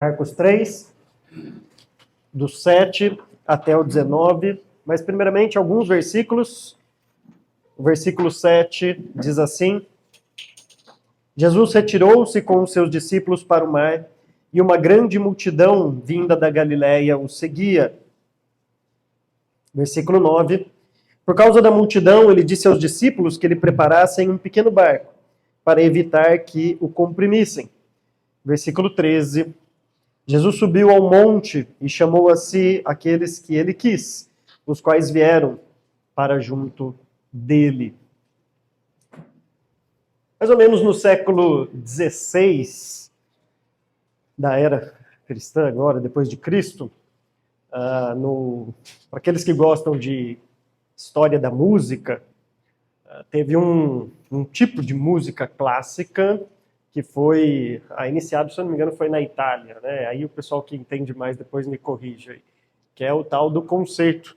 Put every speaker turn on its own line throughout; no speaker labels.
Marcos 3, do 7 até o 19, mas primeiramente alguns versículos. O versículo 7 diz assim: Jesus retirou-se com os seus discípulos para o mar, e uma grande multidão vinda da Galiléia o seguia. Versículo 9: Por causa da multidão, ele disse aos discípulos que ele preparassem um pequeno barco, para evitar que o comprimissem. Versículo 13: Jesus subiu ao monte e chamou a si aqueles que ele quis, os quais vieram para junto dele. Mais ou menos no século XVI da era cristã, agora, depois de Cristo, para aqueles que gostam de história da música, teve um tipo de música clássica que foi iniciado, se eu não me engano, foi na Itália, né? Aí o pessoal que entende mais depois me corrige aí, que é o tal do concerto,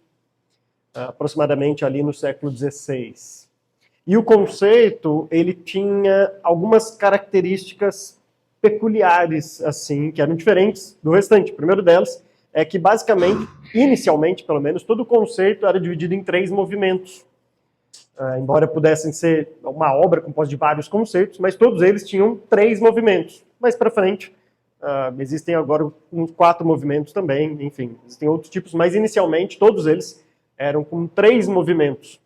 aproximadamente ali no século XVI. E o concerto, ele tinha algumas características peculiares, assim, que eram diferentes do restante. O primeiro delas é que, basicamente, inicialmente, pelo menos, todo o concerto era dividido em 3 movimentos. Embora pudessem ser uma obra composta de vários concertos, mas todos eles tinham 3 movimentos. Mais para frente, existem agora uns 4 movimentos também, enfim, existem outros tipos, mas inicialmente todos eles eram com 3 movimentos.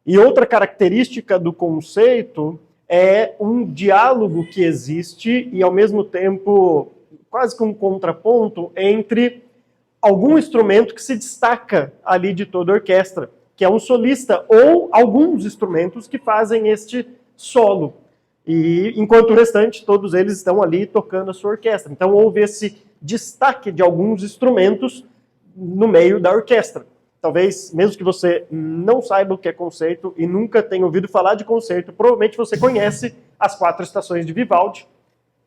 E outra característica do concerto é um diálogo que existe e, ao mesmo tempo, quase que um contraponto entre algum instrumento que se destaca ali de toda a orquestra, que é um solista, ou alguns instrumentos que fazem este solo. E enquanto o restante, todos eles estão ali tocando a sua orquestra. Então houve esse destaque de alguns instrumentos no meio da orquestra. Talvez, mesmo que você não saiba o que é concerto e nunca tenha ouvido falar de concerto, provavelmente você conhece as 4 estações de Vivaldi.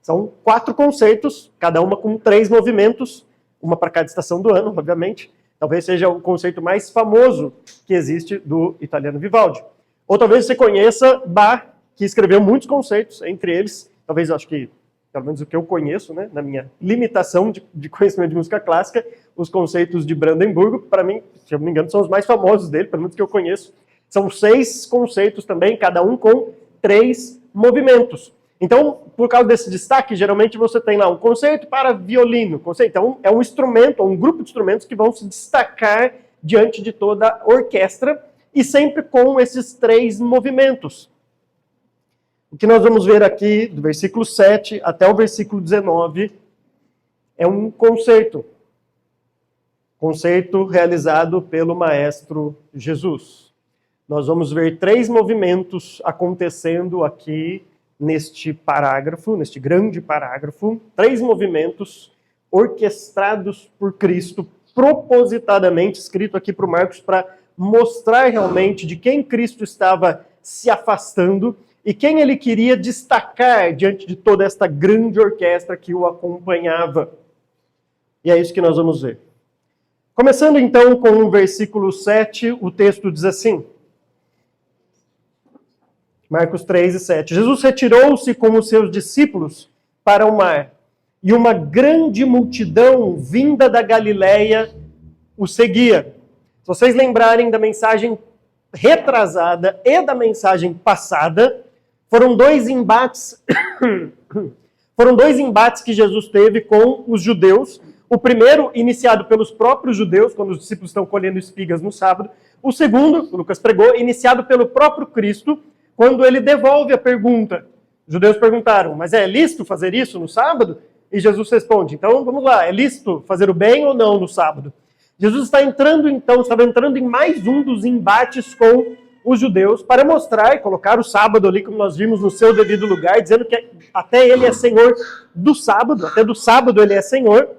São 4 concertos, cada uma com 3 movimentos, uma para cada estação do ano, obviamente. Talvez seja o conceito mais famoso que existe do italiano Vivaldi. Ou talvez você conheça Bach, que escreveu muitos conceitos, entre eles, talvez acho que, pelo menos o que eu conheço, né, na minha limitação de conhecimento de música clássica, os conceitos de Brandenburgo, para mim, se eu não me engano, são os mais famosos dele, pelo menos que eu conheço. São 6 conceitos também, cada um com 3 movimentos. Então, por causa desse destaque, geralmente você tem lá um concerto para violino. Então, é um instrumento, um grupo de instrumentos que vão se destacar diante de toda a orquestra e sempre com esses 3 movimentos. O que nós vamos ver aqui, do versículo 7 até o versículo 19, é um concerto. Concerto realizado pelo Maestro Jesus. Nós vamos ver 3 movimentos acontecendo aqui neste parágrafo, neste grande parágrafo, 3 movimentos orquestrados por Cristo, propositadamente escrito aqui para o Marcos, para mostrar realmente de quem Cristo estava se afastando e quem ele queria destacar diante de toda esta grande orquestra que o acompanhava. E é isso que nós vamos ver. Começando então com o versículo 7, o texto diz assim: Marcos 3 e 7. Jesus retirou-se com os seus discípulos para o mar, e uma grande multidão vinda da Galiléia o seguia. Se vocês lembrarem da mensagem retrasada e da mensagem passada, foram 2 embates que Jesus teve com os judeus. O primeiro, iniciado pelos próprios judeus, quando os discípulos estão colhendo espigas no sábado. O segundo, o Lucas pregou, iniciado pelo próprio Cristo, quando ele devolve a pergunta. Os judeus perguntaram, mas é lícito fazer isso no sábado? E Jesus responde, então vamos lá, é lícito fazer o bem ou não no sábado? Jesus estava entrando em mais um dos embates com os judeus para mostrar e colocar o sábado ali, como nós vimos, no seu devido lugar, dizendo que até ele é senhor do sábado, até do sábado ele é senhor.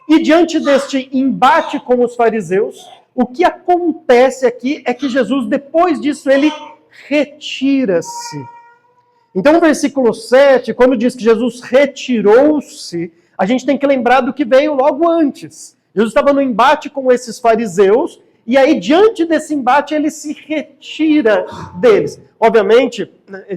E diante deste embate com os fariseus, o que acontece aqui é que Jesus, depois disso, ele retira-se. Então, o versículo 7, quando diz que Jesus retirou-se, a gente tem que lembrar do que veio logo antes. Jesus estava no embate com esses fariseus E aí, diante desse embate, ele se retira deles. Obviamente,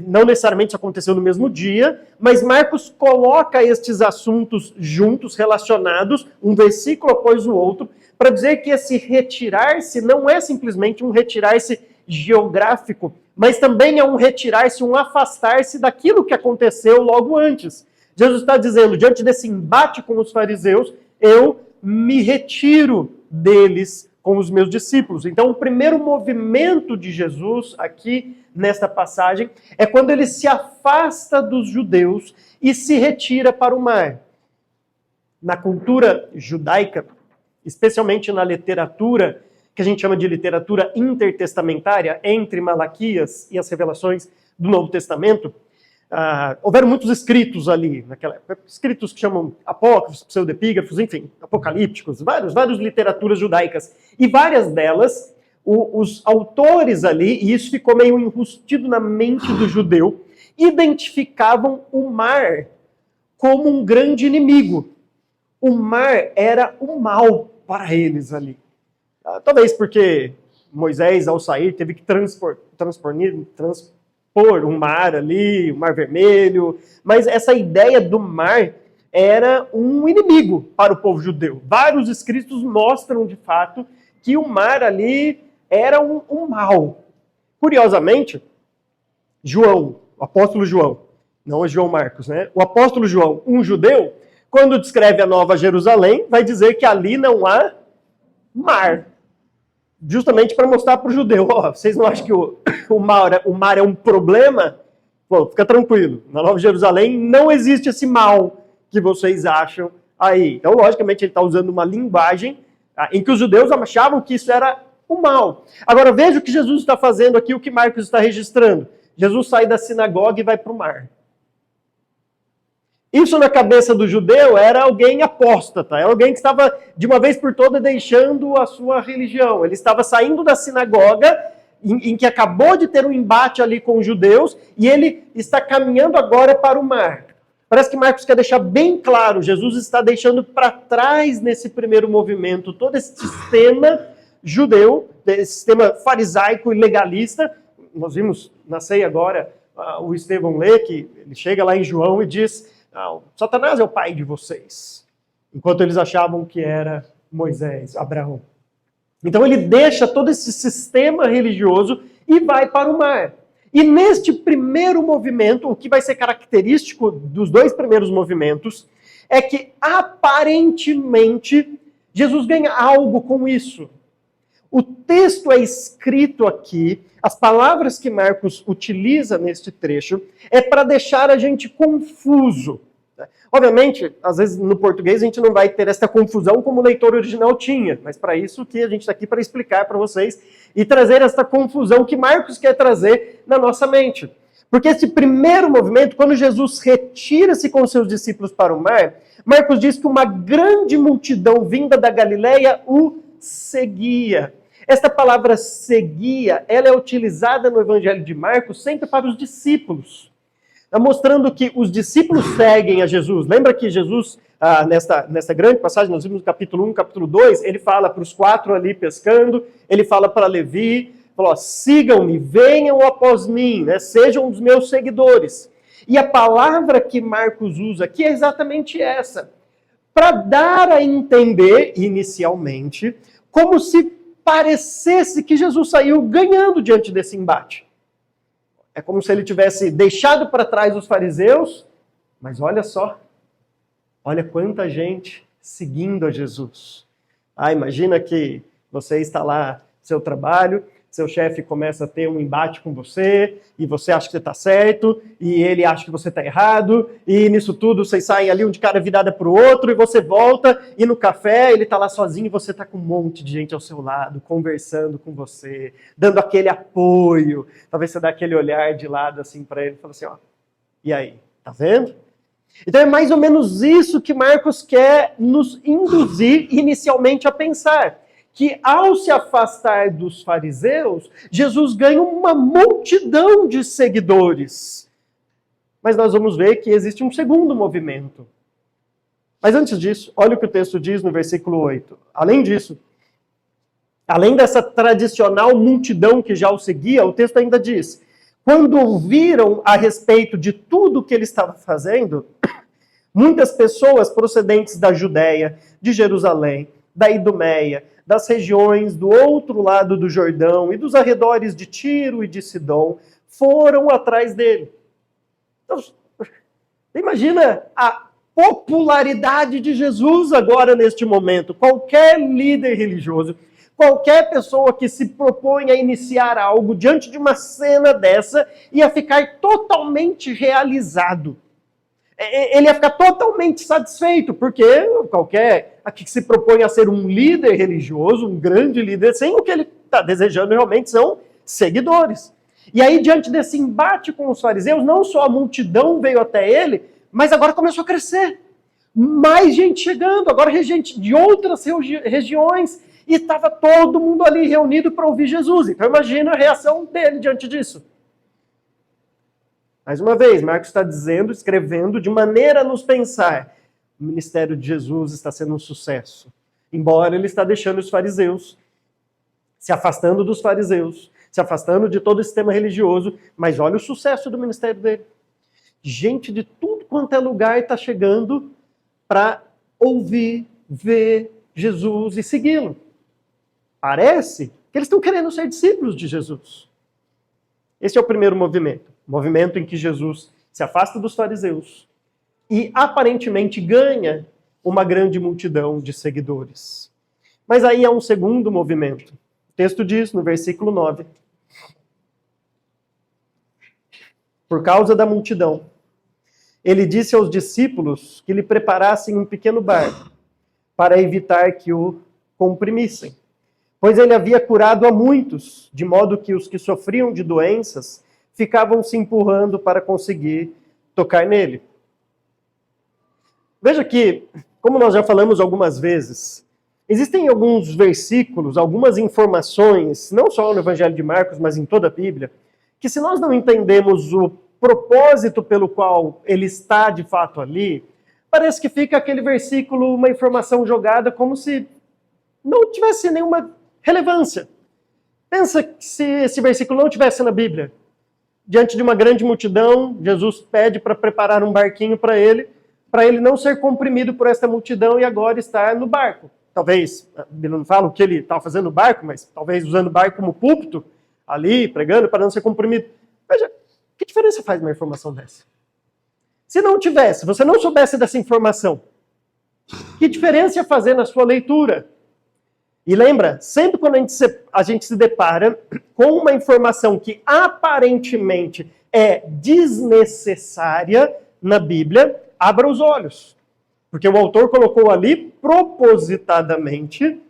não necessariamente isso aconteceu no mesmo dia, mas Marcos coloca estes assuntos juntos, relacionados, um versículo após o outro, para dizer que esse retirar-se não é simplesmente um retirar-se geográfico, mas também é um retirar-se, um afastar-se daquilo que aconteceu logo antes. Jesus está dizendo, diante desse embate com os fariseus, eu me retiro deles com os meus discípulos. Então, o primeiro movimento de Jesus aqui nesta passagem é quando ele se afasta dos judeus e se retira para o mar. Na cultura judaica, especialmente na literatura, que a gente chama de literatura intertestamentária, entre Malaquias e as revelações do Novo Testamento, houveram muitos escritos ali, naquela época, escritos que chamam apócrifos, pseudepígrafos, enfim, apocalípticos, várias literaturas judaicas. E várias delas, os autores ali, e isso ficou meio enrustido na mente do judeu, identificavam o mar como um grande inimigo. O mar era o mal para eles ali. Talvez porque Moisés, ao sair, teve que transpor um mar ali, o Mar Vermelho, mas essa ideia do mar era um inimigo para o povo judeu. Vários escritos mostram, de fato, que o mar ali era um mal. Curiosamente, João, o apóstolo João, não é João Marcos, né? O apóstolo João, um judeu, quando descreve a Nova Jerusalém, vai dizer que ali não há mar. Justamente para mostrar para o judeu, vocês não acham que o mar é um problema? Pô, fica tranquilo, na Nova Jerusalém não existe esse mal que vocês acham aí. Então, logicamente, ele está usando uma linguagem em que os judeus achavam que isso era o mal. Agora, veja o que Jesus está fazendo aqui, o que Marcos está registrando. Jesus sai da sinagoga e vai para o mar. Isso na cabeça do judeu era alguém apóstata, era alguém que estava de uma vez por todas deixando a sua religião. Ele estava saindo da sinagoga, em que acabou de ter um embate ali com os judeus, e ele está caminhando agora para o mar. Parece que Marcos quer deixar bem claro, Jesus está deixando para trás nesse primeiro movimento todo esse sistema judeu, esse sistema farisaico e legalista. Nós vimos na ceia agora o Estevão lê, que ele chega lá em João e diz: Satanás é o pai de vocês, enquanto eles achavam que era Moisés, Abraão. Então ele deixa todo esse sistema religioso e vai para o mar. E neste primeiro movimento, o que vai ser característico dos dois primeiros movimentos, é que aparentemente Jesus ganha algo com isso. O texto é escrito aqui, as palavras que Marcos utiliza neste trecho, é para deixar a gente confuso. Obviamente, às vezes no português a gente não vai ter essa confusão como o leitor original tinha, mas para isso que a gente está aqui para explicar para vocês e trazer essa confusão que Marcos quer trazer na nossa mente. Porque esse primeiro movimento, quando Jesus retira-se com seus discípulos para o mar, Marcos diz que uma grande multidão vinda da Galileia o seguia. Esta palavra seguia, ela é utilizada no Evangelho de Marcos sempre para os discípulos, mostrando que os discípulos seguem a Jesus. Lembra que Jesus, nessa grande passagem, nós vimos no capítulo 1, capítulo 2, ele fala para os 4 ali pescando, ele fala para Levi, falou: sigam-me, venham após mim, né? Sejam os meus seguidores. E a palavra que Marcos usa aqui é exatamente essa, para dar a entender, inicialmente, como se parecesse que Jesus saiu ganhando diante desse embate. É como se ele tivesse deixado para trás os fariseus, mas olha só, olha quanta gente seguindo a Jesus. Imagina que você está lá no seu trabalho, seu chefe começa a ter um embate com você, e você acha que você está certo, e ele acha que você está errado, e nisso tudo vocês saem ali um de cara virada para o outro, e você volta, e no café ele está lá sozinho, e você está com um monte de gente ao seu lado, conversando com você, dando aquele apoio. Talvez você dê aquele olhar de lado assim para ele, e fala assim: e aí, tá vendo? Então é mais ou menos isso que Marcos quer nos induzir inicialmente a pensar. Que ao se afastar dos fariseus, Jesus ganha uma multidão de seguidores. Mas nós vamos ver que existe um segundo movimento. Mas antes disso, olha o que o texto diz no versículo 8. Além disso, Além dessa tradicional multidão que já o seguia, o texto ainda diz: quando ouviram a respeito de tudo que ele estava fazendo, muitas pessoas procedentes da Judéia, de Jerusalém, da Idumeia, das regiões do outro lado do Jordão e dos arredores de Tiro e de Sidom foram atrás dele. Então, imagina a popularidade de Jesus agora neste momento. Qualquer líder religioso, qualquer pessoa que se propõe a iniciar algo diante de uma cena dessa ia ficar totalmente realizado. Ele ia ficar totalmente satisfeito, porque qualquer aqui que se propõe a ser um líder religioso, um grande líder, sem o que ele está desejando realmente são seguidores. E aí, diante desse embate com os fariseus, não só a multidão veio até ele, mas agora começou a crescer. Mais gente chegando, agora gente de outras regiões, e estava todo mundo ali reunido para ouvir Jesus. Então imagina a reação dele diante disso. Mais uma vez, Marcos está dizendo, escrevendo, de maneira a nos pensar, o ministério de Jesus está sendo um sucesso. Embora ele está deixando os fariseus, se afastando dos fariseus, se afastando de todo o sistema religioso, mas olha o sucesso do ministério dele. Gente de tudo quanto é lugar está chegando para ouvir, ver Jesus e segui-lo. Parece que eles estão querendo ser discípulos de Jesus. Esse é o primeiro movimento. Movimento em que Jesus se afasta dos fariseus e aparentemente ganha uma grande multidão de seguidores. Mas aí há um segundo movimento. O texto diz, no versículo 9, por causa da multidão, ele disse aos discípulos que lhe preparassem um pequeno barco para evitar que o comprimissem. Pois ele havia curado a muitos, de modo que os que sofriam de doenças ficavam se empurrando para conseguir tocar nele. Veja que, como nós já falamos algumas vezes, existem alguns versículos, algumas informações, não só no Evangelho de Marcos, mas em toda a Bíblia, que se nós não entendemos o propósito pelo qual ele está de fato ali, parece que fica aquele versículo, uma informação jogada como se não tivesse nenhuma relevância. Pensa que se esse versículo não tivesse na Bíblia, diante de uma grande multidão, Jesus pede para preparar um barquinho para ele não ser comprimido por esta multidão e agora estar no barco. Talvez, a Bíblia não fala o que ele estava fazendo no barco, mas talvez usando o barco como púlpito, ali, pregando, para não ser comprimido. Veja, que diferença faz uma informação dessa? Se não tivesse, você não soubesse dessa informação, que diferença ia fazer na sua leitura? E lembra, sempre quando a gente se depara com uma informação que aparentemente é desnecessária na Bíblia, abra os olhos. Porque o autor colocou ali propositadamente,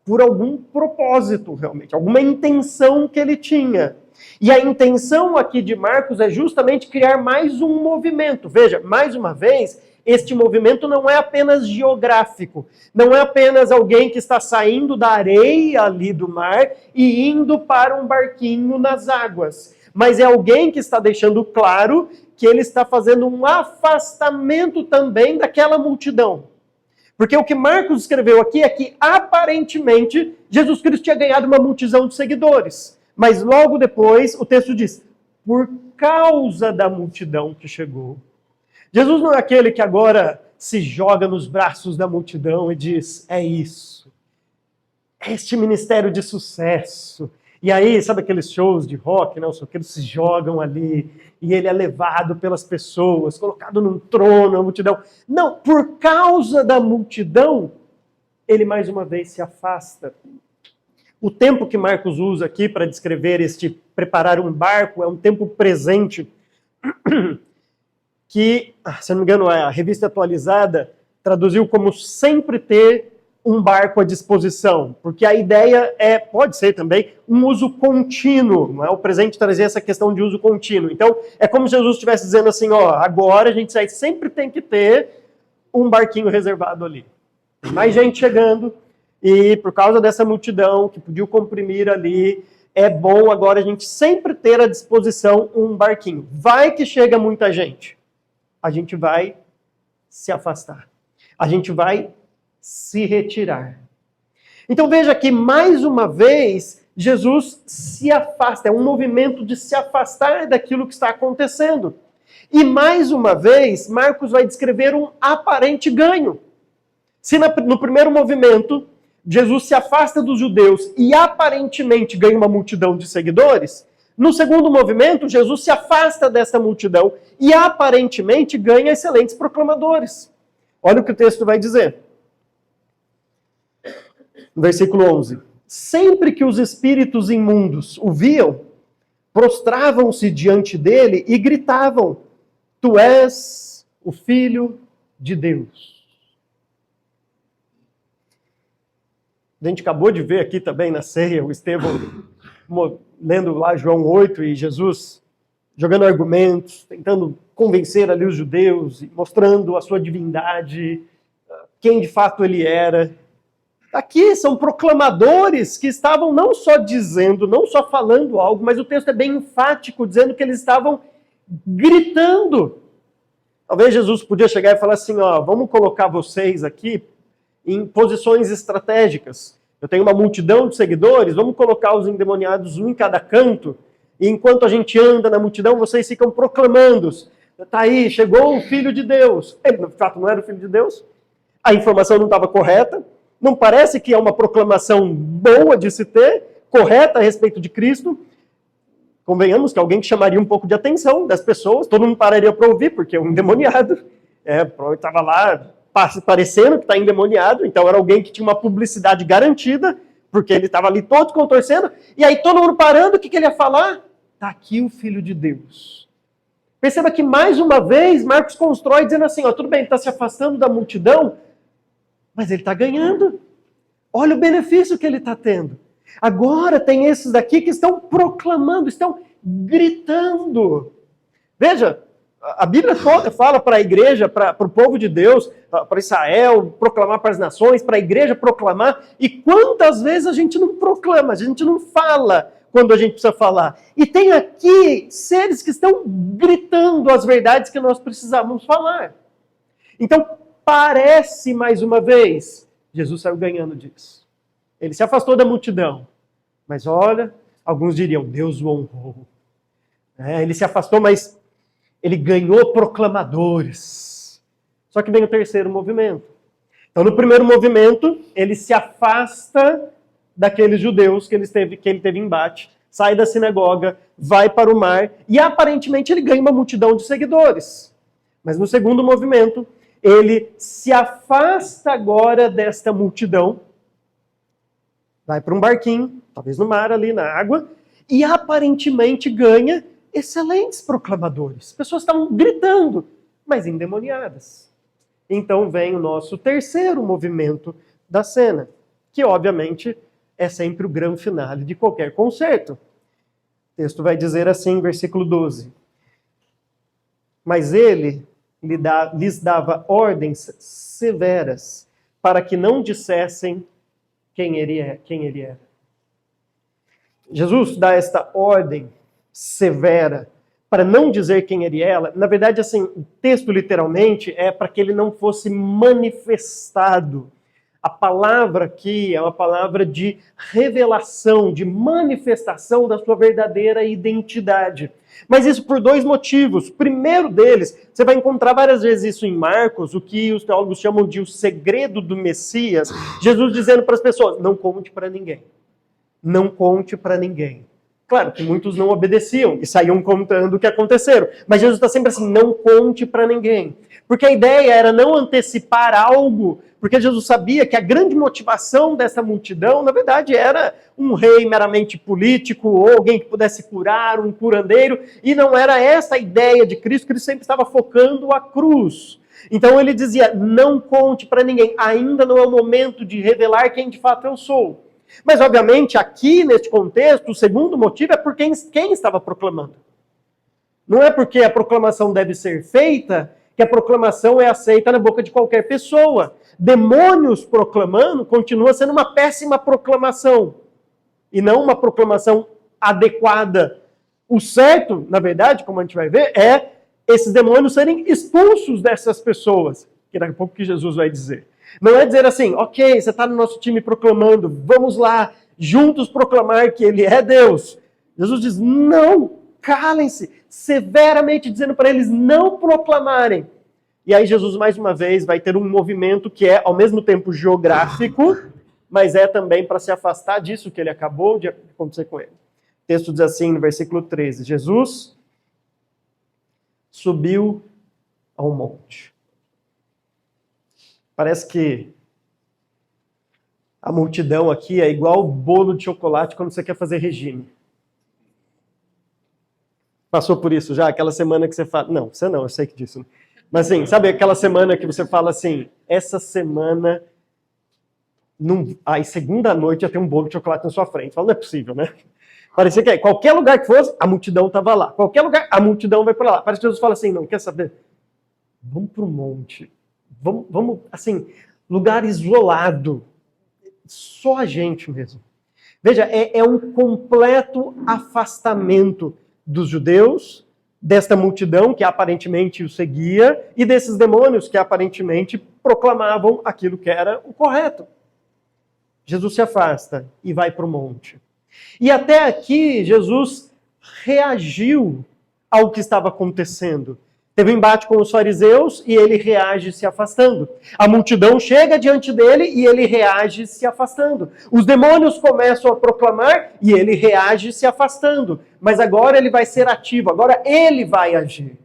por algum propósito realmente, alguma intenção que ele tinha. E a intenção aqui de Marcos é justamente criar mais um movimento. Veja, mais uma vez, este movimento não é apenas geográfico, não é apenas alguém que está saindo da areia ali do mar e indo para um barquinho nas águas, mas é alguém que está deixando claro que ele está fazendo um afastamento também daquela multidão. Porque o que Marcos escreveu aqui é que, aparentemente, Jesus Cristo tinha ganhado uma multidão de seguidores. Mas logo depois, o texto diz, por causa da multidão que chegou. Jesus não é aquele que agora se joga nos braços da multidão e diz, é isso. É este ministério de sucesso. E aí, sabe aqueles shows de rock, né? Os roqueiros se jogam ali e ele é levado pelas pessoas, colocado num trono, a multidão. Não, por causa da multidão, ele mais uma vez se afasta. O tempo que Marcos usa aqui para descrever este preparar um barco é um tempo presente que, se não me engano, a Revista Atualizada traduziu como sempre ter um barco à disposição, porque a ideia pode ser também um uso contínuo, não é? O presente trazer essa questão de uso contínuo. Então, é como se Jesus estivesse dizendo assim, ó, agora a gente sempre tem que ter um barquinho reservado ali. Tem mais gente chegando, e por causa dessa multidão que podia comprimir ali, é bom agora a gente sempre ter à disposição um barquinho. Vai que chega muita gente. A gente vai se afastar. A gente vai se retirar. Então veja que, mais uma vez, Jesus se afasta. É um movimento de se afastar daquilo que está acontecendo. E, mais uma vez, Marcos vai descrever um aparente ganho. Se no primeiro movimento, Jesus se afasta dos judeus e aparentemente ganha uma multidão de seguidores, no segundo movimento, Jesus se afasta dessa multidão e aparentemente ganha excelentes proclamadores. Olha o que o texto vai dizer. No versículo 11. Sempre que os espíritos imundos o viam, prostravam-se diante dele e gritavam: Tu és o Filho de Deus. A gente acabou de ver aqui também na ceia, o Estevão lendo lá João 8 e Jesus jogando argumentos, tentando convencer ali os judeus, mostrando a sua divindade, quem de fato ele era. Aqui são proclamadores que estavam não só dizendo, não só falando algo, mas o texto é bem enfático, dizendo que eles estavam gritando. Talvez Jesus podia chegar e falar assim, ó, vamos colocar vocês aqui em posições estratégicas. Eu tenho uma multidão de seguidores, vamos colocar os endemoniados um em cada canto, e enquanto a gente anda na multidão, vocês ficam proclamando. Tá aí, chegou o Filho de Deus. Ele, de fato, não era o Filho de Deus. A informação não estava correta. Não parece que é uma proclamação boa de se ter, correta a respeito de Cristo. Convenhamos que alguém que chamaria um pouco de atenção das pessoas, todo mundo pararia para ouvir, porque é um endemoniado. Estava lá parecendo que está endemoniado, então era alguém que tinha uma publicidade garantida, porque ele estava ali todo contorcendo, e aí todo mundo parando, o que ele ia falar? Está aqui o Filho de Deus. Perceba que mais uma vez Marcos constrói dizendo assim, ó, tudo bem, ele está se afastando da multidão, mas ele está ganhando. Olha o benefício que ele está tendo. Agora tem esses daqui que estão proclamando, estão gritando. Veja, a Bíblia toda fala para a igreja, para o povo de Deus, para Israel, proclamar para as nações, para a igreja proclamar. E quantas vezes a gente não proclama, a gente não fala quando a gente precisa falar. E tem aqui seres que estão gritando as verdades que nós precisamos falar. Então, parece, mais uma vez, Jesus saiu ganhando disso. Ele se afastou da multidão. Mas olha, alguns diriam, Deus o honrou. Ele se afastou, mas ele ganhou proclamadores. Só que vem o terceiro movimento. Então, no primeiro movimento, ele se afasta daqueles judeus que ele teve embate, sai da sinagoga, vai para o mar, e aparentemente ele ganha uma multidão de seguidores. Mas no segundo movimento, ele se afasta agora desta multidão, vai para um barquinho, talvez no mar ali, na água, e aparentemente ganha excelentes proclamadores. Pessoas estavam gritando, mas endemoniadas. Então vem o nosso terceiro movimento da cena, que obviamente é sempre o grande finale de qualquer concerto. O texto vai dizer assim, versículo 12. Mas ele lhes dava ordens severas para que não dissessem quem ele era. Jesus dá esta ordem severa para não dizer quem ele era. Na verdade, assim, o texto literalmente é para que ele não fosse manifestado. A palavra aqui é uma palavra de revelação, de manifestação da sua verdadeira identidade. Mas isso por dois motivos. O primeiro deles, você vai encontrar várias vezes isso em Marcos, o que os teólogos chamam de o segredo do Messias. Jesus dizendo para as pessoas, não conte para ninguém. Não conte para ninguém. Claro que muitos não obedeciam e saíam contando o que aconteceram. Mas Jesus está sempre assim, não conte para ninguém. Porque a ideia era não antecipar algo, porque Jesus sabia que a grande motivação dessa multidão, na verdade, era um rei meramente político, ou alguém que pudesse curar, um curandeiro, e não era essa a ideia de Cristo, que ele sempre estava focando a cruz. Então ele dizia, não conte para ninguém, ainda não é o momento de revelar quem de fato eu sou. Mas, obviamente, aqui, neste contexto, o segundo motivo é por quem estava proclamando. Não é porque a proclamação deve ser feita que a proclamação é aceita na boca de qualquer pessoa. Demônios proclamando continua sendo uma péssima proclamação. E não uma proclamação adequada. O certo, na verdade, como a gente vai ver, é esses demônios serem expulsos dessas pessoas. Que daqui a pouco que Jesus vai dizer. Não é dizer assim, ok, você está no nosso time proclamando, vamos lá, juntos proclamar que ele é Deus. Jesus diz, não, calem-se, severamente dizendo para eles não proclamarem. E aí Jesus, mais uma vez, vai ter um movimento que é, ao mesmo tempo, geográfico, mas é também para se afastar disso que ele acabou de acontecer com ele. O texto diz assim, no versículo 13, Jesus subiu ao monte. Parece que a multidão aqui é igual bolo de chocolate quando você quer fazer regime. Passou por isso já? Aquela semana que você fala... Não, você não, eu sei que disso. Mas assim, sabe aquela semana que você fala assim, essa semana... Aí segunda noite já tem um bolo de chocolate na sua frente. Fala, não é possível, né? Parecia que qualquer lugar que fosse, a multidão estava lá. Qualquer lugar, a multidão vai para lá. Parece que Jesus fala assim, não, quer saber? Vamos para o monte. Vamos, assim, lugar isolado. Só a gente mesmo. Veja, é um completo afastamento dos judeus, desta multidão que aparentemente o seguia, e desses demônios que aparentemente proclamavam aquilo que era o correto. Jesus se afasta e vai para o monte. E até aqui, Jesus reagiu ao que estava acontecendo. Teve um embate com os fariseus e ele reage se afastando. A multidão chega diante dele e ele reage se afastando. Os demônios começam a proclamar e ele reage se afastando. Mas agora ele vai ser ativo, agora ele vai agir.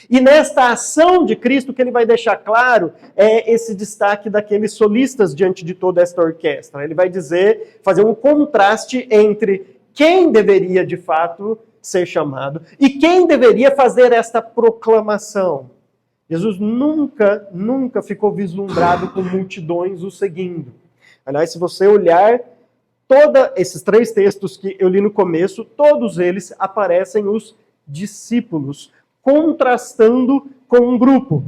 E nesta ação de Cristo, que ele vai deixar claro é esse destaque daqueles solistas diante de toda esta orquestra. Ele vai dizer, fazer um contraste entre quem deveria de fato ser chamado e quem deveria fazer esta proclamação. Jesus nunca ficou vislumbrado com multidões o seguindo. Aliás, se você olhar todos esses 3 textos que eu li no começo, todos eles aparecem os discípulos, contrastando com um grupo.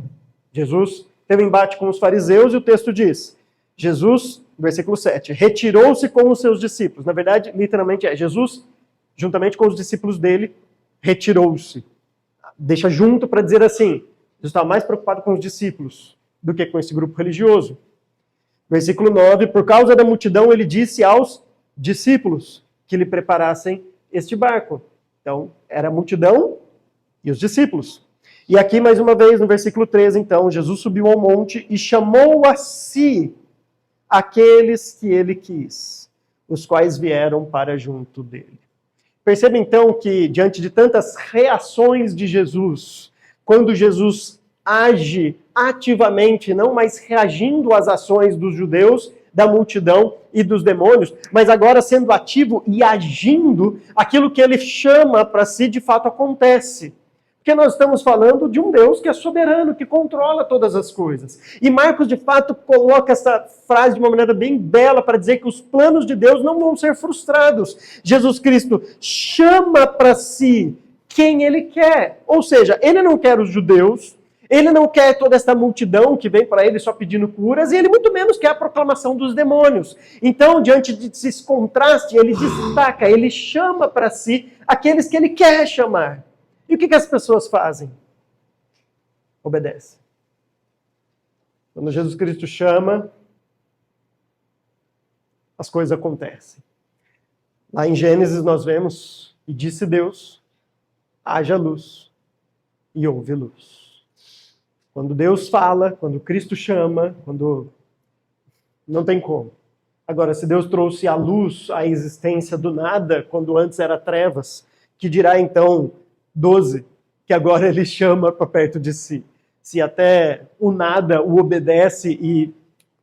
Jesus teve embate com os fariseus e o texto diz, Jesus, versículo 7, retirou-se com os seus discípulos. Na verdade, literalmente Jesus, juntamente com os discípulos dele, retirou-se. Deixa junto para dizer assim, Jesus estava mais preocupado com os discípulos do que com esse grupo religioso. Versículo 9, por causa da multidão, ele disse aos discípulos que lhe preparassem este barco. Então, era a multidão e os discípulos. E aqui, mais uma vez, no versículo 13, então, Jesus subiu ao monte e chamou a si aqueles que ele quis, os quais vieram para junto dele. Perceba, então, que diante de tantas reações de Jesus, quando Jesus age ativamente, não mais reagindo às ações dos judeus, da multidão e dos demônios, mas agora sendo ativo e agindo, aquilo que ele chama para si, de fato acontece. Porque nós estamos falando de um Deus que é soberano, que controla todas as coisas. E Marcos, de fato, coloca essa frase de uma maneira bem bela para dizer que os planos de Deus não vão ser frustrados. Jesus Cristo chama para si quem ele quer. Ou seja, ele não quer os judeus, ele não quer toda essa multidão que vem para ele só pedindo curas, e ele muito menos quer a proclamação dos demônios. Então, diante desse contraste, ele destaca, ele chama para si aqueles que ele quer chamar. E o que as pessoas fazem? Obedecem. Quando Jesus Cristo chama, as coisas acontecem. Lá em Gênesis nós vemos, e disse Deus, haja luz, e houve luz. Quando Deus fala, quando Cristo chama, quando não tem como. Agora, se Deus trouxe a luz, a existência do nada, quando antes era trevas, que dirá então 12, que agora ele chama para perto de si. Se até o nada o obedece e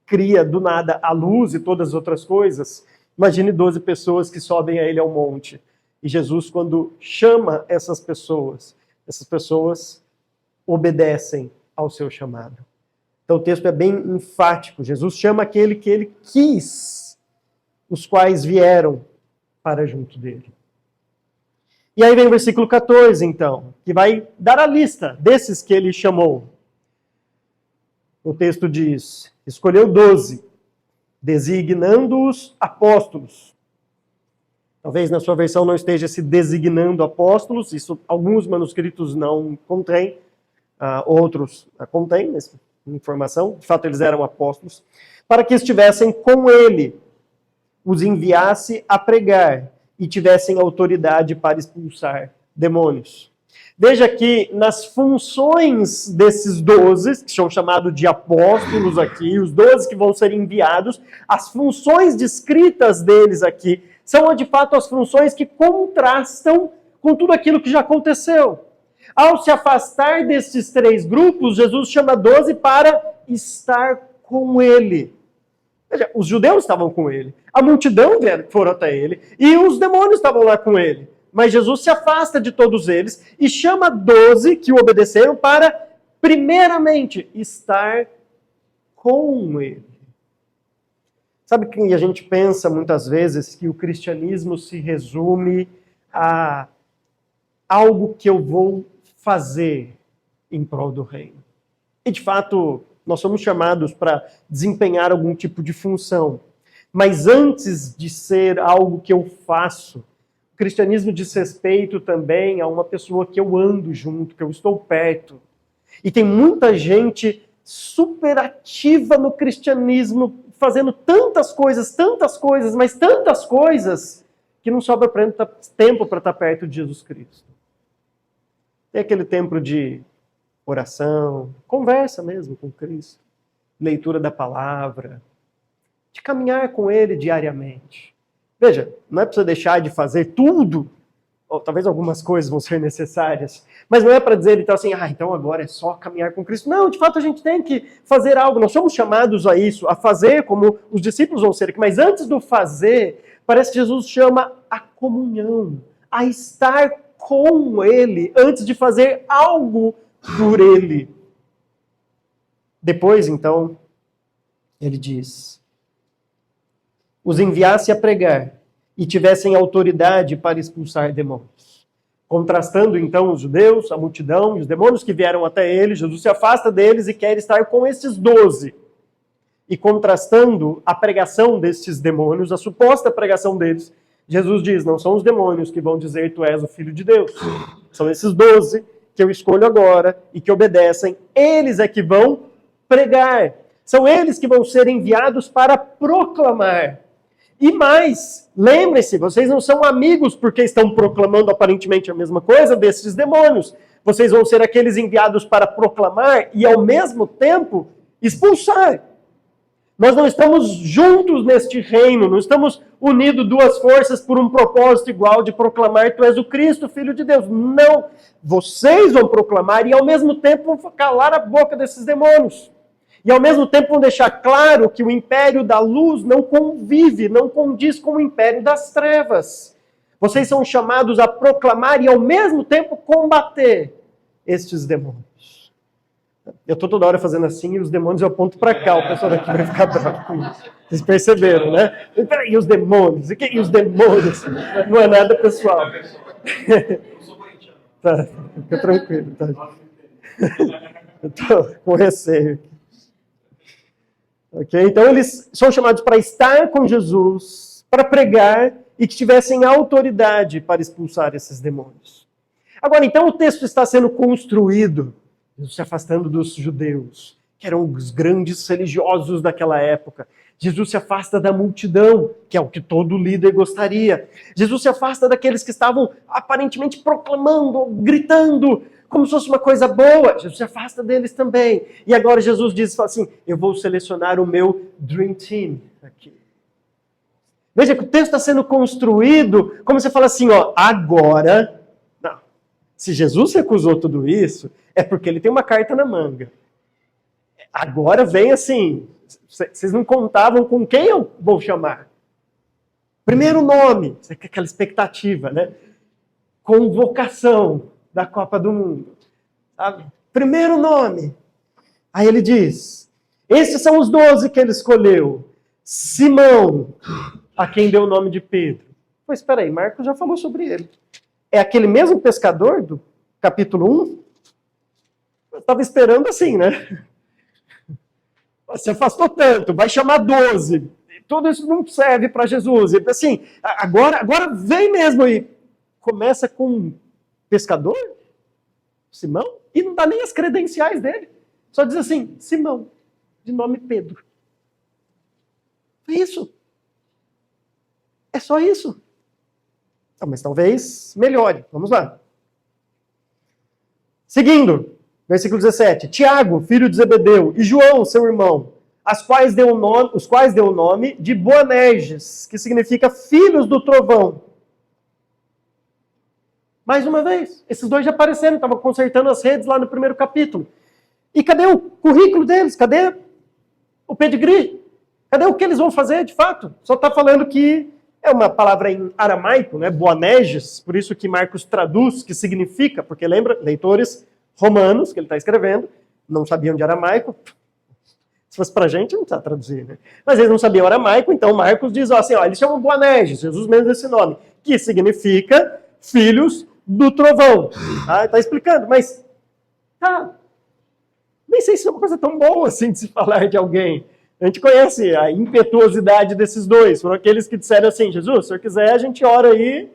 cria do nada a luz e todas as outras coisas, imagine 12 pessoas que sobem a ele ao monte. E Jesus, quando chama essas pessoas obedecem ao seu chamado. Então o texto é bem enfático. Jesus chama aquele que ele quis, os quais vieram para junto dele. E aí vem o versículo 14, então, que vai dar a lista desses que ele chamou. O texto diz, escolheu 12, designando-os apóstolos. Talvez na sua versão não esteja se designando apóstolos, isso alguns manuscritos não contêm, outros contêm, mas informação, de fato eles eram apóstolos, para que estivessem com ele, os enviasse a pregar e tivessem autoridade para expulsar demônios. Veja que nas funções desses 12, que são chamados de apóstolos aqui, os 12 que vão ser enviados, as funções descritas deles aqui são de fato as funções que contrastam com tudo aquilo que já aconteceu. Ao se afastar desses 3 grupos, Jesus chama 12 para estar com ele. Veja, os judeus estavam com ele, a multidão foram até ele, e os demônios estavam lá com ele. Mas Jesus se afasta de todos eles e chama 12 que o obedeceram para, primeiramente, estar com ele. Sabe que a gente pensa muitas vezes que o cristianismo se resume a algo que eu vou fazer em prol do reino. E de fato, nós somos chamados para desempenhar algum tipo de função. Mas antes de ser algo que eu faço, o cristianismo diz respeito também a uma pessoa que eu ando junto, que eu estou perto. E tem muita gente super ativa no cristianismo, fazendo tantas coisas, mas tantas coisas, que não sobra tempo para estar perto de Jesus Cristo. Tem aquele tempo de oração, conversa mesmo com Cristo, leitura da palavra, de caminhar com Ele diariamente. Veja, não é para você deixar de fazer tudo, ou talvez algumas coisas vão ser necessárias, mas não é para dizer então assim, então agora é só caminhar com Cristo. Não, de fato a gente tem que fazer algo, nós somos chamados a isso, a fazer como os discípulos vão ser aqui, mas antes do fazer, parece que Jesus chama a comunhão, a estar com Ele, antes de fazer algo por Ele. Depois, então, ele diz, os enviasse a pregar e tivessem autoridade para expulsar demônios. Contrastando, então, os judeus, a multidão e os demônios que vieram até ele, Jesus se afasta deles e quer estar com esses 12. E contrastando a pregação desses demônios, a suposta pregação deles, Jesus diz, não são os demônios que vão dizer tu és o Filho de Deus. São esses 12 que eu escolho agora e que obedecem. Eles é que vão pregar. São eles que vão ser enviados para proclamar. E mais, lembrem-se, vocês não são amigos porque estão proclamando aparentemente a mesma coisa desses demônios. Vocês vão ser aqueles enviados para proclamar e ao mesmo tempo expulsar. Nós não estamos juntos neste reino, não estamos unidos 2 forças por um propósito igual de proclamar tu és o Cristo, Filho de Deus. Não, vocês vão proclamar e ao mesmo tempo vão calar a boca desses demônios. E ao mesmo tempo vão deixar claro que o império da luz não convive, não condiz com o império das trevas. Vocês são chamados a proclamar e ao mesmo tempo combater estes demônios. Eu estou toda hora fazendo assim e os demônios eu aponto para cá. O pessoal daqui vai ficar bravo com isso. Vocês perceberam, né? Peraí, os demônios? E os demônios? Não é nada pessoal. Tá, fica tranquilo. Tá. Eu estou com receio. Okay? Então eles são chamados para estar com Jesus, para pregar e que tivessem autoridade para expulsar esses demônios. Agora, então o texto está sendo construído, Jesus se afastando dos judeus, que eram os grandes religiosos daquela época. Jesus se afasta da multidão, que é o que todo líder gostaria. Jesus se afasta daqueles que estavam aparentemente proclamando, gritando, como se fosse uma coisa boa. Jesus se afasta deles também. E agora Jesus diz assim, eu vou selecionar o meu Dream Team aqui. Veja que o texto está sendo construído, como você fala assim, agora... Não. Se Jesus recusou tudo isso, é porque ele tem uma carta na manga. Agora vem assim, vocês não contavam com quem eu vou chamar. Primeiro nome, aquela expectativa, né? Convocação da Copa do Mundo. Sabe? Primeiro nome. Aí ele diz, esses são os 12 que ele escolheu. Simão, a quem deu o nome de Pedro. Pois espera aí, Marcos já falou sobre ele. É aquele mesmo pescador do capítulo 1? Eu estava esperando assim, né? Você afastou tanto, vai chamar 12. Tudo isso não serve para Jesus. Ele assim, agora vem mesmo aí. Começa com pescador, Simão, e não dá nem as credenciais dele. Só diz assim, Simão, de nome Pedro. É isso. É só isso. Mas talvez melhore. Vamos lá. Seguindo, versículo 17. Tiago, filho de Zebedeu, e João, seu irmão, os quais deu o nome de Boanerges, que significa filhos do trovão. Mais uma vez, esses dois já apareceram, estavam consertando as redes lá no primeiro capítulo. E cadê o currículo deles? Cadê o pedigree? Cadê o que eles vão fazer, de fato? Só está falando que é uma palavra em aramaico, né? Boanerges, por isso que Marcos traduz, que significa, porque lembra, leitores romanos, que ele está escrevendo, não sabiam de aramaico. Se fosse pra gente, não precisa traduzir, né? Mas eles não sabiam aramaico, então Marcos diz assim, ó, eles chamam Boanerges, Jesus mesmo desse nome, que significa filhos do trovão. Tá explicando, mas nem sei se é uma coisa tão boa assim de se falar de alguém. A gente conhece a impetuosidade desses dois. Foram aqueles que disseram assim, Jesus, se o senhor quiser, a gente ora aí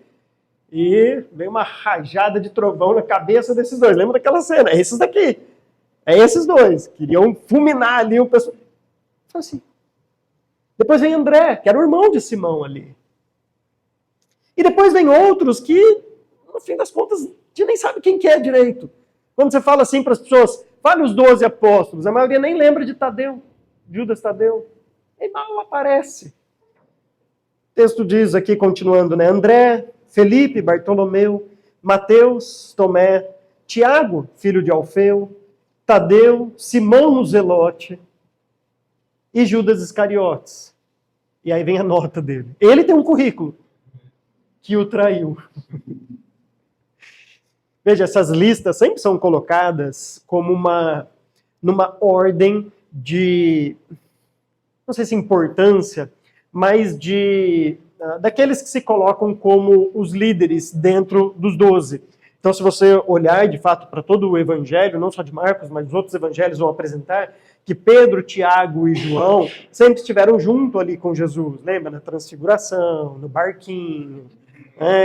e vem uma rajada de trovão na cabeça desses dois. Lembra daquela cena? É esses daqui. É esses dois. Queriam fulminar ali o pessoal. Assim. Depois vem André, que era o irmão de Simão ali. E depois vem outros que, no fim das contas, a gente nem sabe quem que é direito. Quando você fala assim para as pessoas, fale os 12 apóstolos, a maioria nem lembra de Tadeu, Judas Tadeu. E mal aparece. O texto diz aqui, continuando, né? André, Felipe, Bartolomeu, Mateus, Tomé, Tiago, filho de Alfeu, Tadeu, Simão o Zelote e Judas Iscariotes. E aí vem a nota dele. Ele tem um currículo que o traiu. Veja, essas listas sempre são colocadas como numa ordem de, não sei se importância, mas daqueles que se colocam como os líderes dentro dos 12. Então, se você olhar, de fato, para todo o evangelho, não só de Marcos, mas os outros evangelhos vão apresentar que Pedro, Tiago e João sempre estiveram junto ali com Jesus. Lembra? Na transfiguração, no barquinho.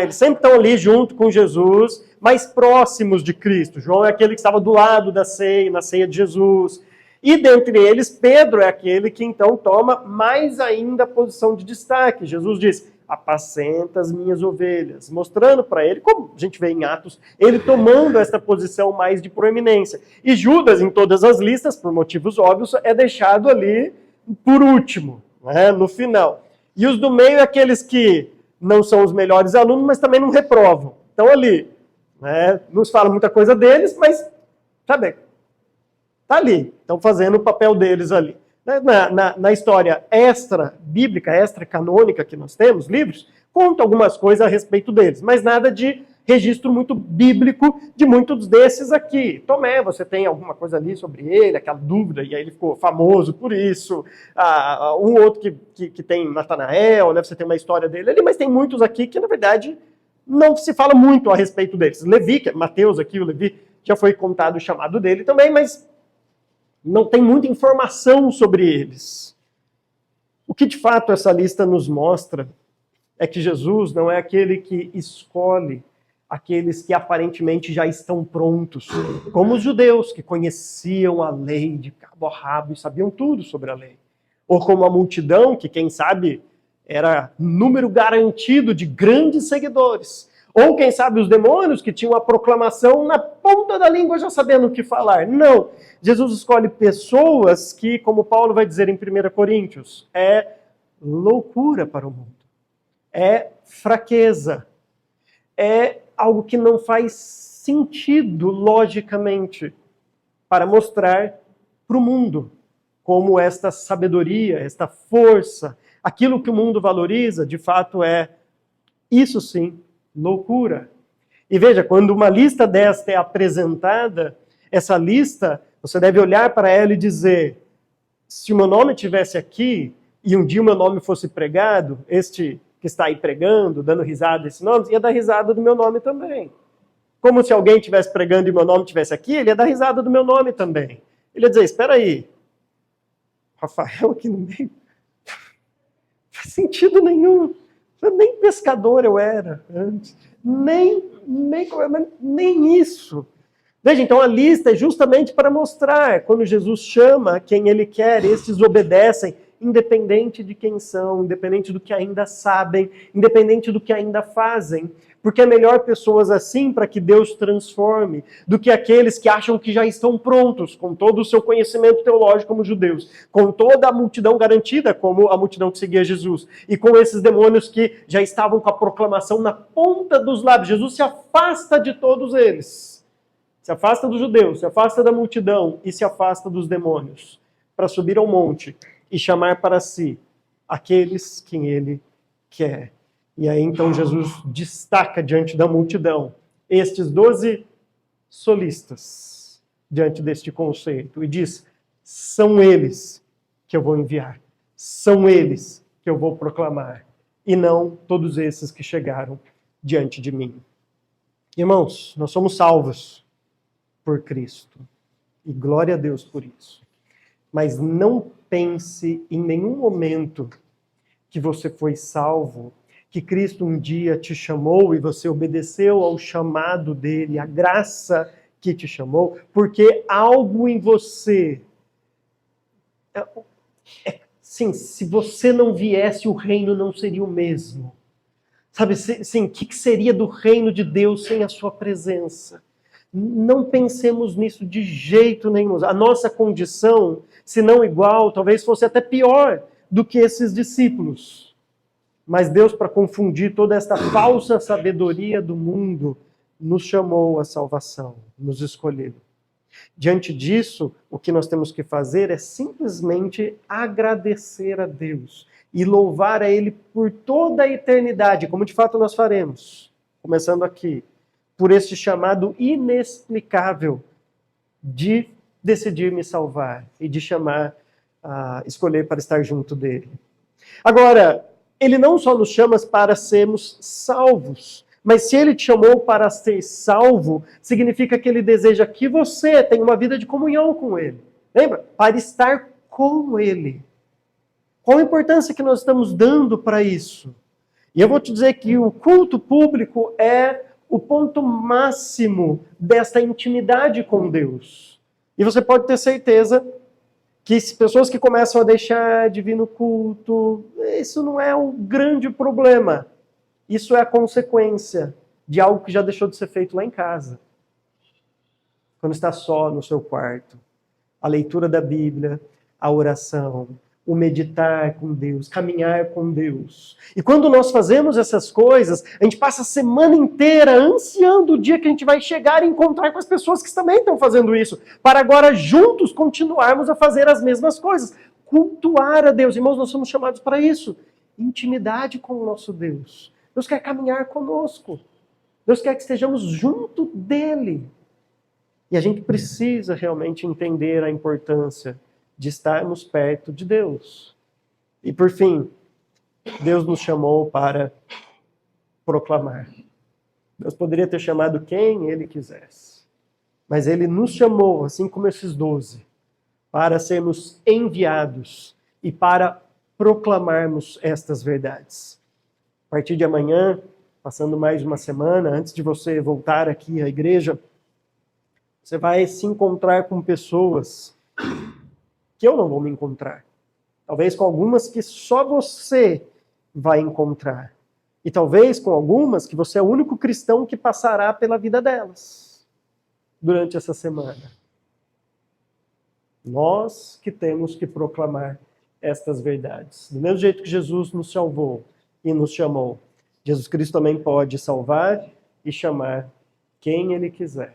Eles sempre estão ali junto com Jesus, mais próximos de Cristo. João é aquele que estava do lado da ceia, na ceia de Jesus. E dentre eles, Pedro é aquele que então toma mais ainda a posição de destaque. Jesus diz, apacenta as minhas ovelhas, mostrando para ele, como a gente vê em Atos, ele tomando essa posição mais de proeminência. E Judas, em todas as listas, por motivos óbvios, é deixado ali por último, né, no final. E os do meio é aqueles que não são os melhores alunos, mas também não reprovam. Estão ali. Né, não se fala muita coisa deles, mas sabe, está ali. Estão fazendo o papel deles ali. Na história extra-bíblica, extra-canônica que nós temos, livros, conta algumas coisas a respeito deles, mas nada de registro muito bíblico de muitos desses aqui. Tomé, você tem alguma coisa ali sobre ele, aquela dúvida, e aí ele ficou famoso por isso. Um outro que tem Natanael, né, você tem uma história dele ali, mas tem muitos aqui que, na verdade, não se fala muito a respeito deles. Levi, que é Mateus aqui, o Levi, já foi contado o chamado dele também, mas não tem muita informação sobre eles. O que de fato essa lista nos mostra é que Jesus não é aquele que escolhe aqueles que aparentemente já estão prontos, como os judeus que conheciam a lei de cabo a rabo e sabiam tudo sobre a lei. Ou como a multidão que, quem sabe, era número garantido de grandes seguidores. Ou, quem sabe, os demônios que tinham a proclamação na ponta da língua já sabendo o que falar. Não. Jesus escolhe pessoas que, como Paulo vai dizer em 1 Coríntios, é loucura para o mundo. É fraqueza. É algo que não faz sentido logicamente para mostrar para o mundo como esta sabedoria, esta força, aquilo que o mundo valoriza, de fato é, isso sim, loucura. E veja, quando uma lista desta é apresentada, essa lista, você deve olhar para ela e dizer, se o meu nome estivesse aqui, e um dia o meu nome fosse pregado, este que está aí pregando, dando risada desse nome, ia dar risada do meu nome também. Como se alguém estivesse pregando e meu nome estivesse aqui, ele ia dar risada do meu nome também. Ele ia dizer, espera aí, Rafael aqui no meio, não faz sentido nenhum. Nem pescador eu era antes. Nem isso. Veja, então a lista é justamente para mostrar, quando Jesus chama quem ele quer, estes obedecem, independente de quem são, independente do que ainda sabem, independente do que ainda fazem. Porque é melhor pessoas assim para que Deus transforme, do que aqueles que acham que já estão prontos, com todo o seu conhecimento teológico como judeus, com toda a multidão garantida, como a multidão que seguia Jesus, e com esses demônios que já estavam com a proclamação na ponta dos lábios. Jesus se afasta de todos eles. Se afasta dos judeus, se afasta da multidão e se afasta dos demônios, para subir ao monte e chamar para si aqueles que ele quer. E aí então Jesus destaca diante da multidão estes 12 solistas diante deste conceito e diz: são eles que eu vou enviar, são eles que eu vou proclamar, e não todos esses que chegaram diante de mim. Irmãos, nós somos salvos por Cristo, e glória a Deus por isso. Mas não pense em nenhum momento que você foi salvo, que Cristo um dia te chamou e você obedeceu ao chamado dele, a graça que te chamou, porque algo em você... Sim, se você não viesse, o reino não seria o mesmo. Sabe, sim, o que seria do reino de Deus sem a sua presença? Não pensemos nisso de jeito nenhum. A nossa condição, se não igual, talvez fosse até pior do que esses discípulos. Mas Deus, para confundir toda esta falsa sabedoria do mundo, nos chamou à salvação, nos escolheu. Diante disso, o que nós temos que fazer é simplesmente agradecer a Deus e louvar a Ele por toda a eternidade, como de fato nós faremos, começando aqui, por este chamado inexplicável de decidir me salvar e de escolher para estar junto dele. Agora, ele não só nos chama para sermos salvos, mas se ele te chamou para ser salvo, significa que ele deseja que você tenha uma vida de comunhão com ele. Lembra? Para estar com ele. Qual a importância que nós estamos dando para isso? E eu vou te dizer que o culto público é o ponto máximo desta intimidade com Deus. E você pode ter certeza que pessoas que começam a deixar de vir no culto, isso não é o grande problema. Isso é a consequência de algo que já deixou de ser feito lá em casa. Quando está só no seu quarto. A leitura da Bíblia, a oração, o meditar com Deus, caminhar com Deus. E quando nós fazemos essas coisas, a gente passa a semana inteira ansiando o dia que a gente vai chegar e encontrar com as pessoas que também estão fazendo isso, para agora juntos continuarmos a fazer as mesmas coisas. Cultuar a Deus. Irmãos, nós somos chamados para isso. Intimidade com o nosso Deus. Deus quer caminhar conosco. Deus quer que estejamos junto dele. E a gente precisa realmente entender a importância de estarmos perto de Deus. E por fim, Deus nos chamou para proclamar. Deus poderia ter chamado quem ele quisesse. Mas ele nos chamou, assim como esses 12, para sermos enviados e para proclamarmos estas verdades. A partir de amanhã, passando mais uma semana, antes de você voltar aqui à igreja, você vai se encontrar com pessoas que eu não vou me encontrar. Talvez com algumas que só você vai encontrar. E talvez com algumas que você é o único cristão que passará pela vida delas durante essa semana. Nós que temos que proclamar estas verdades. Do mesmo jeito que Jesus nos salvou e nos chamou, Jesus Cristo também pode salvar e chamar quem ele quiser.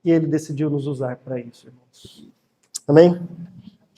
E ele decidiu nos usar para isso, irmãos. Amém?